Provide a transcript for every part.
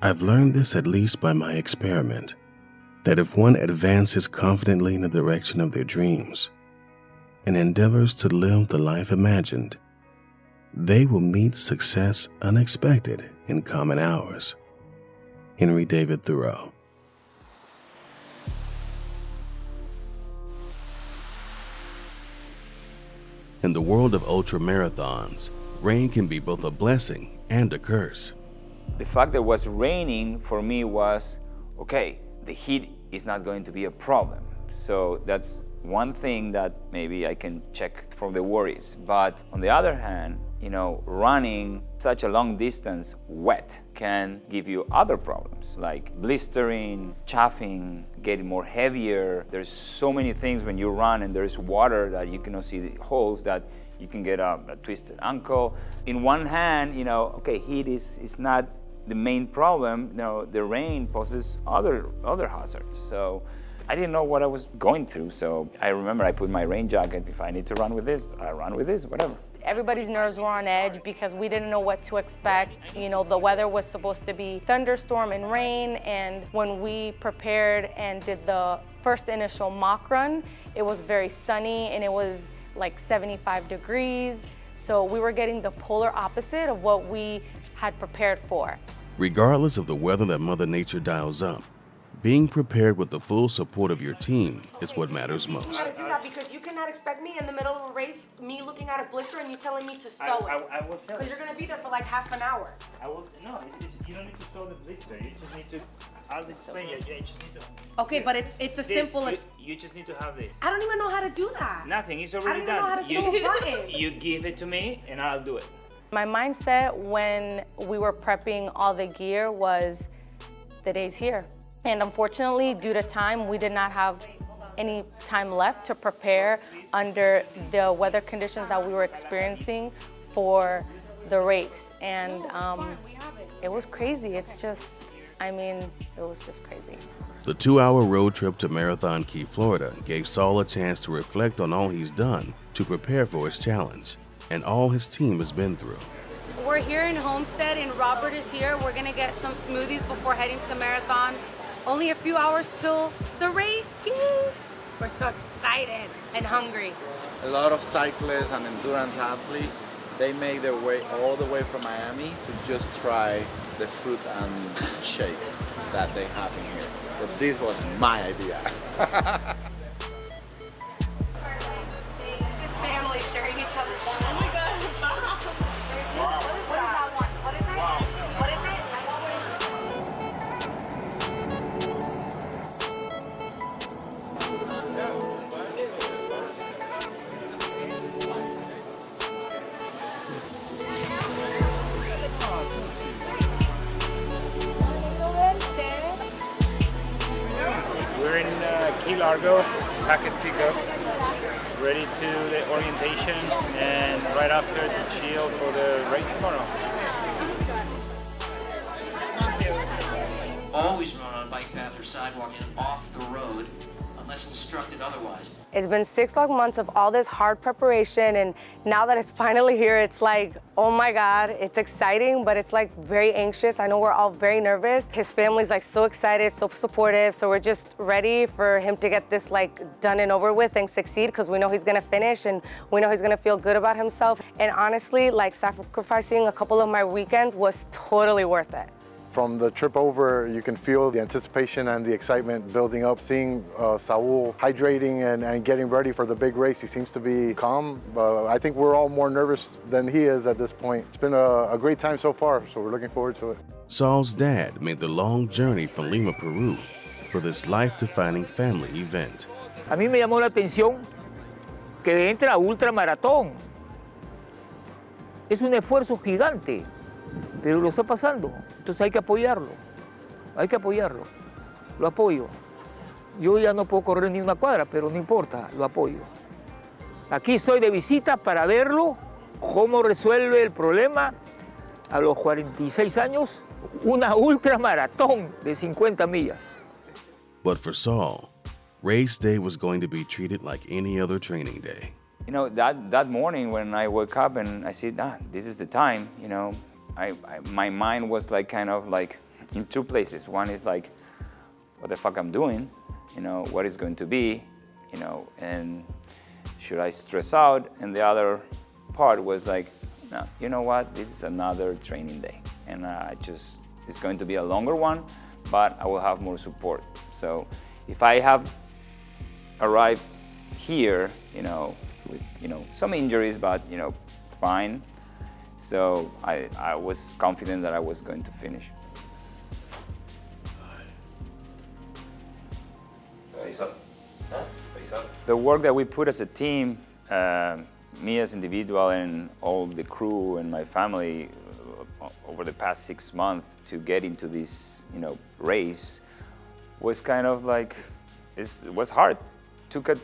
I've learned this at least by my experiment, that if one advances confidently in the direction of their dreams and endeavors to live the life imagined, they will meet success unexpected in common hours. Henry David Thoreau. In the world of ultra-marathons, rain can be both a blessing and a curse. The fact that it was raining for me was, okay, the heat is not going to be a problem. So that's one thing that maybe I can check from the worries. But on the other hand, running such a long distance wet can give you other problems like blistering, chafing, getting more heavier. There's so many things when you run and there's water that you cannot see the holes that you can get a twisted ankle. In one hand, okay, heat is not the main problem. The rain poses other hazards. So I didn't know what I was going through. So I remember I put my rain jacket. If I need to run with this, I run with this, whatever. Everybody's nerves were on edge because we didn't know what to expect. The weather was supposed to be thunderstorm and rain, and when we prepared and did the first initial mock run, it was very sunny and it was like 75 degrees. So we were getting the polar opposite of what we had prepared for. Regardless of the weather that Mother Nature dials up, being prepared with the full support of your team is what matters most. You gotta do that because you cannot expect me in the middle of a race, me looking at a blister and you telling me to sew it. I will tell you. Because you're gonna be there for like half an hour. You don't need to sew the blister. You just need to, I'll explain it. You just need to. Okay, but it's a simple. You just need to have this. I don't even know how to do that. Nothing, it's already I done. don't even know how to sew a button. You give it to me and I'll do it. My mindset when we were prepping all the gear was, the day's here. And unfortunately, due to time, we did not have any time left to prepare under the weather conditions that we were experiencing for the race. And it was crazy. It was just crazy. The 2-hour road trip to Marathon Key, Florida gave Saul a chance to reflect on all he's done to prepare for his challenge and all his team has been through. We're here in Homestead and Robert is here. We're gonna get some smoothies before heading to Marathon. Only a few hours till the race. Yay! We're so excited and hungry. A lot of cyclists and endurance athletes, they make their way all the way from Miami to just try the fruit and shakes that they have in here. But this was my idea. This is family sharing each other's shit. Oh my God. What is that one? What is it? Wow. What is it? We're in Key Largo, packet pickup, ready to the orientation, and right after to chill for the race tomorrow. Always run on a bike path or sidewalk and off the road unless instructed otherwise. It's been 6 long months of all this hard preparation, and now that it's finally here, it's like, oh my God, it's exciting, but it's like very anxious. I know we're all very nervous. His family's like so excited, so supportive, so we're just ready for him to get this like done and over with and succeed, because we know he's gonna finish and we know he's gonna feel good about himself. And honestly, like sacrificing a couple of my weekends was totally worth it. From the trip over, you can feel the anticipation and the excitement building up. Seeing Saul hydrating and getting ready for the big race, he seems to be calm. I think we're all more nervous than he is at this point. It's been a great time so far, so we're looking forward to it. Saul's dad made the long journey from Lima, Peru for this life-defining family event. A mí me llamó la atención que entra a ultramaratón. Es un esfuerzo gigante, pero lo está pasando. Entonces hay que apoyarlo. Lo apoyo. Yo ya no puedo correr ni una cuadra, pero no importa, lo apoyo. Aquí estoy de visita para verlo, cómo resuelve el problema a los 46 años, una ultramaratón de 50 millas. But for Saul, race day was going to be treated like any other training day. That morning when I woke up and I said, this is the time, my mind was like kind of like in two places. One is like, what the fuck I'm doing, you know, what is going to be, you know, and should I stress out? And the other part was like, no, you know what, this is another training day. And it's going to be a longer one, but I will have more support. So if I have arrived here, you know, with, you know, some injuries, but, you know, fine. So I was confident that I was going to finish. Face up. Huh? Face up. The work that we put as a team, me as individual and all the crew and my family over the past 6 months to get into this, you know, race was kind of like, it was hard. Took a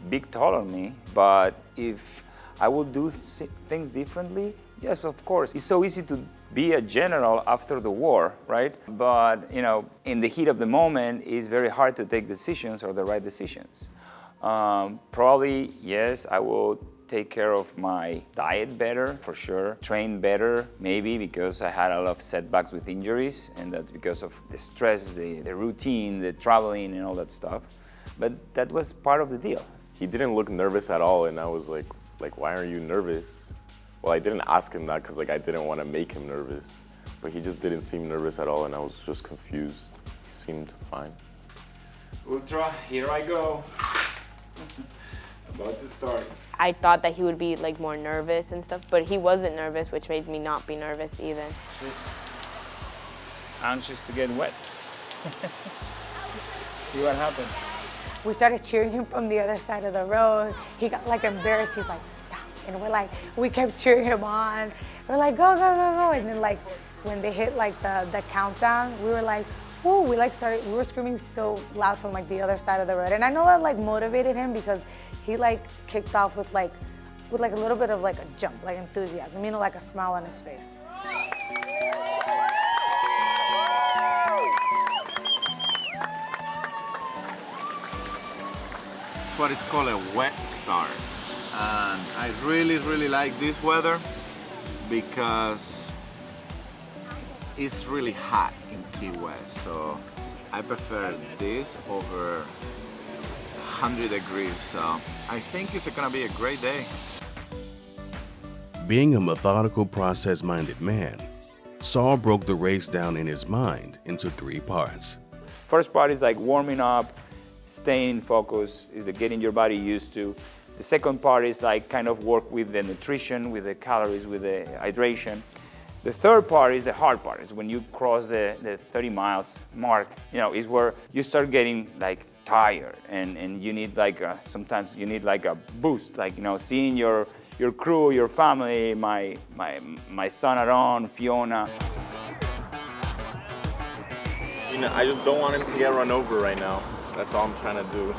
big toll on me, but if I would do things differently, yes, of course. It's so easy to be a general after the war, right? But, you know, in the heat of the moment, it's very hard to take decisions or the right decisions. Probably, yes, I will take care of my diet better, for sure. Train better, maybe, because I had a lot of setbacks with injuries, and that's because of the stress, the routine, the traveling, and all that stuff. But that was part of the deal. He didn't look nervous at all, and I was like, why are you nervous? Well, I didn't ask him that because like I didn't want to make him nervous, but he just didn't seem nervous at all, and I was just confused. He seemed fine. Ultra, here I go. About to start. I thought that he would be like more nervous and stuff, but he wasn't nervous, which made me not be nervous either. Just anxious to get wet. See what happened. We started cheering him from the other side of the road. He got like embarrassed. He's like, stop. And we kept cheering him on. We're like, go, go, go, go. And then like when they hit like the countdown, we were like, whoo, we were screaming so loud from like the other side of the road. And I know that like motivated him because he like kicked off with like a little bit of like a jump, like enthusiasm, you know, like a smile on his face. It's what is called a wet start. And I really, really like this weather because it's really hot in Key West. So I prefer this over 100 degrees. So I think it's gonna be a great day. Being a methodical, process-minded man, Saul broke the race down in his mind into 3 parts. First part is like warming up, staying focused, is getting your body used to. The second part is like kind of work with the nutrition, with the calories, with the hydration. The third part is the hard part, is when you cross the 30 miles mark, you know, is where you start getting like tired and you need like, sometimes you need like a boost, like, you know, seeing your crew, your family, my son Aaron, Fiona. You know, I just don't want him to get run over right now. That's all I'm trying to do.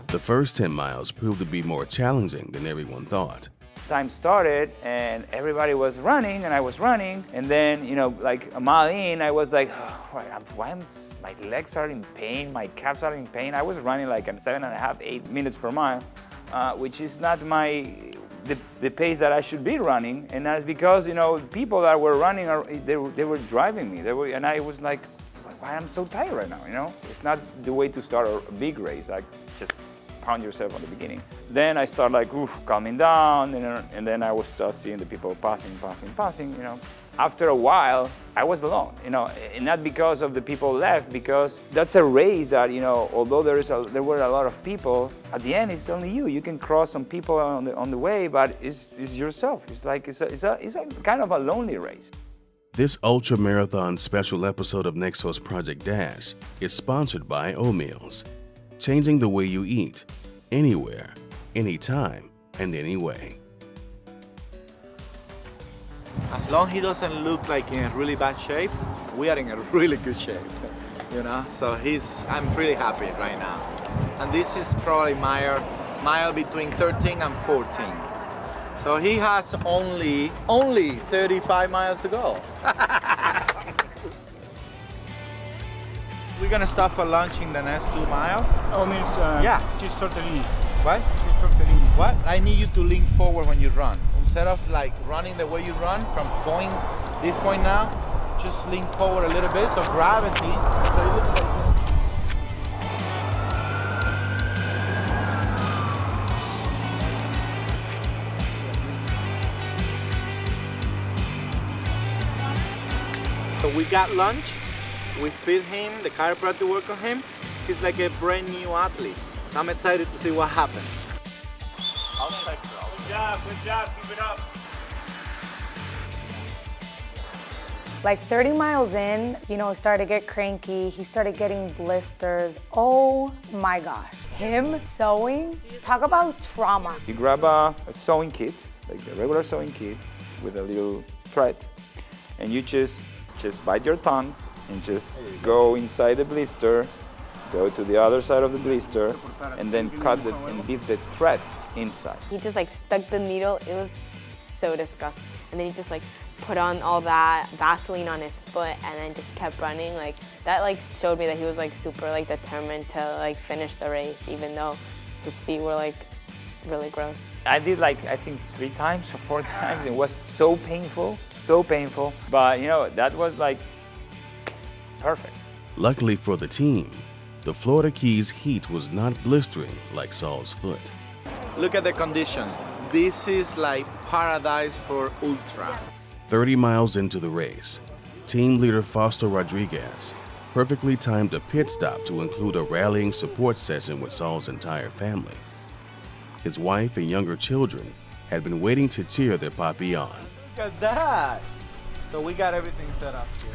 The first 10 miles proved to be more challenging than everyone thought. Time started and everybody was running and I was running, and then, you know, like a mile in, I was like, oh, why am my legs are in pain, my calves are in pain. I was running like 7.5, 8 minutes per mile, which is not the pace that I should be running, and that's because, you know, people that were running, they were driving me. And I was like, why am I so tired right now, you know? It's not the way to start a big race, like just pound yourself on the beginning. Then I start like, calming down, and then I would start seeing the people passing, you know. After a while, I was alone, you know, and not because of the people left, because that's a race that, you know, although there were a lot of people, at the end it's only you. You can cross some people on the way, but it's yourself. It's like it's a kind of a lonely race. This ultra marathon special episode of NEX XOS Project Dash is sponsored by O-Meals, changing the way you eat, anywhere, anytime, and anyway. As long as he doesn't look like in a really bad shape, we are in a really good shape, you know? So I'm really happy right now. And this is probably mile between 13 and 14. So he has only 35 miles to go. We're gonna stop for lunch in the next 2 miles. Oh, means Yeah. cheese tortellini. What? Cheese tortellini. What? I need you to lean forward when you run. Instead of like running the way you run from this point now, just lean forward a little bit. So gravity. So you look like So we got lunch, we feed him, the chiropractor work on him. He's like a brand new athlete. I'm excited to see what happens. Good job, keep it up. Like 30 miles in, started to get cranky. He started getting blisters. Oh my gosh. Him sewing, talk about trauma. You grab a sewing kit, like a regular sewing kit with a little thread, and you just bite your tongue and just go inside the blister, go to the other side of the blister, and then cut it and leave the thread inside. He just like stuck the needle. It was so disgusting. And then he just like put on all that Vaseline on his foot and then just kept running. Like that like showed me that he was like super like determined to like finish the race, even though his feet were like really gross. I did like, I think 3 times or 4 times. It was so painful. But that was like perfect. Luckily for the team, the Florida Keys heat was not blistering like Saul's foot. Look at the conditions. This is like paradise for ultra. 30 miles into the race, team leader Fausto Rodriguez perfectly timed a pit stop to include a rallying support session with Saul's entire family. His wife and younger children had been waiting to cheer their papi on. Look at that. So we got everything set up here.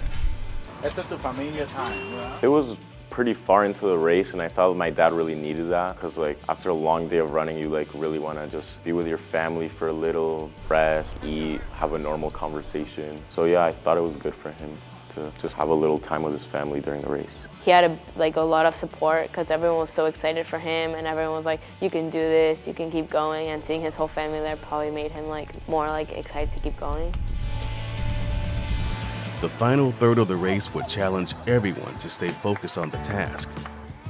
Esto es tu familia time, right? It was pretty far into the race, and I thought my dad really needed that because like after a long day of running, you like really want to just be with your family for a little, rest, eat, have a normal conversation. So yeah, I thought it was good for him to just have a little time with his family during the race. He had a lot of support because everyone was so excited for him, and everyone was like, you can do this, you can keep going, and seeing his whole family there probably made him like more like excited to keep going. The final third of the race would challenge everyone to stay focused on the task,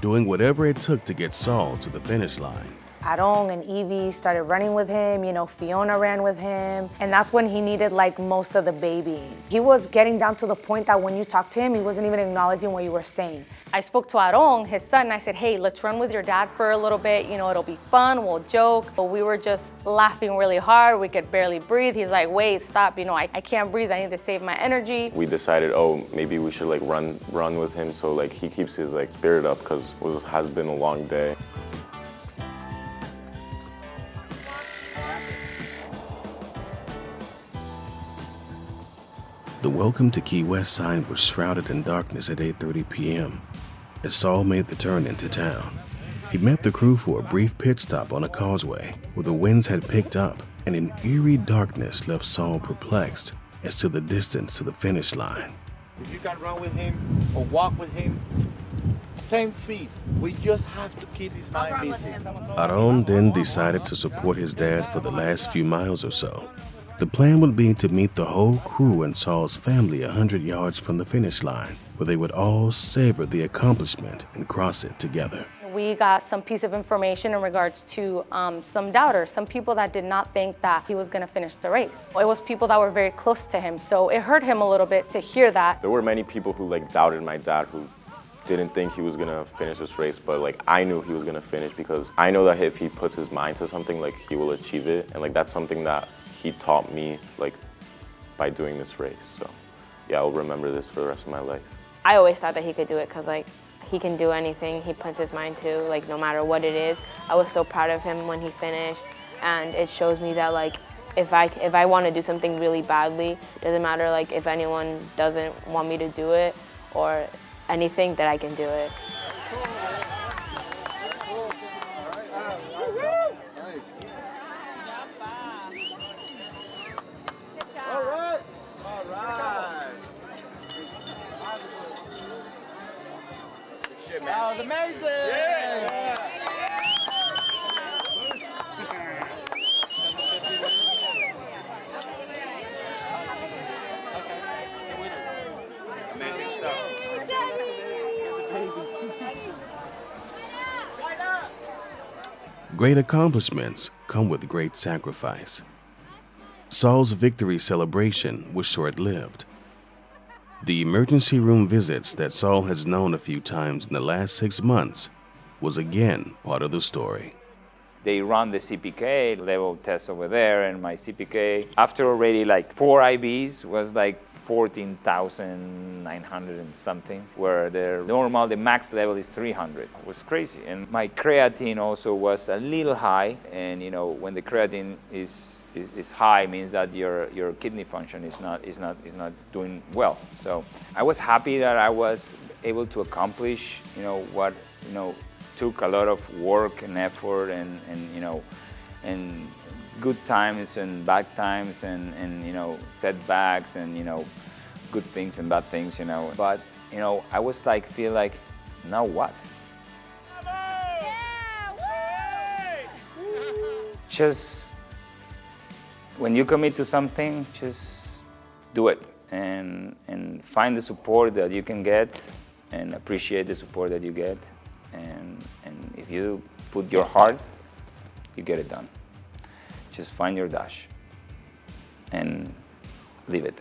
doing whatever it took to get Saul to the finish line. Aaron and Evie started running with him, Fiona ran with him, and that's when he needed like most of the babying. He was getting down to the point that when you talked to him, he wasn't even acknowledging what you were saying. I spoke to Aaron, his son, and I said, hey, let's run with your dad for a little bit, it'll be fun, we'll joke. But we were just laughing really hard, we could barely breathe. He's like, wait, stop, I can't breathe, I need to save my energy. We decided, maybe we should like run with him so like he keeps his like spirit up because it has been a long day. The welcome to Key West sign was shrouded in darkness at 8:30 p.m. as Saul made the turn into town. He met the crew for a brief pit stop on a causeway where the winds had picked up and an eerie darkness left Saul perplexed as to the distance to the finish line. If you can run with him or walk with him, 10 feet. We just have to keep his mind busy. Aaron then decided to support his dad for the last few miles or so. The plan would be to meet the whole crew and Saul's family 100 yards from the finish line, where they would all savor the accomplishment and cross it together. We got some piece of information in regards to some doubters, some people that did not think that he was going to finish the race. It was people that were very close to him, so it hurt him a little bit to hear that. There were many people who like doubted my dad, who didn't think he was gonna finish this race, but like I knew he was gonna finish because I know that if he puts his mind to something, like he will achieve it, and like that's something that he taught me like by doing this race. So yeah, I'll remember this for the rest of my life. I always thought that he could do it because like he can do anything he puts his mind to, like no matter what it is. I was so proud of him when he finished, and it shows me that like if I want to do something really badly, doesn't matter like if anyone doesn't want me to do it or anything, that I can do it. All right. All right. That was amazing. Yeah. Amazing stuff. Great accomplishments come with great sacrifice. Saul's victory celebration was short-lived. The emergency room visits that Saul has known a few times in the last 6 months was again part of the story. They run the CPK level test over there, and my CPK, after already like 4 IBs, was like 14,900 and something, where the normal, the max level is 300. It was crazy. And my creatine also was a little high, and you know, when the creatine is high, means that your kidney function is not doing well. So I was happy that I was able to accomplish, you know, what, you know, took a lot of work and effort and you know, and good times and bad times and you know, setbacks and you know, good things and bad things, you know. But you know, I was like, feel like, now what? Just when you commit to something, just do it and find the support that you can get and appreciate the support that you get. And if you put your heart, you get it done. Just find your dash and leave it.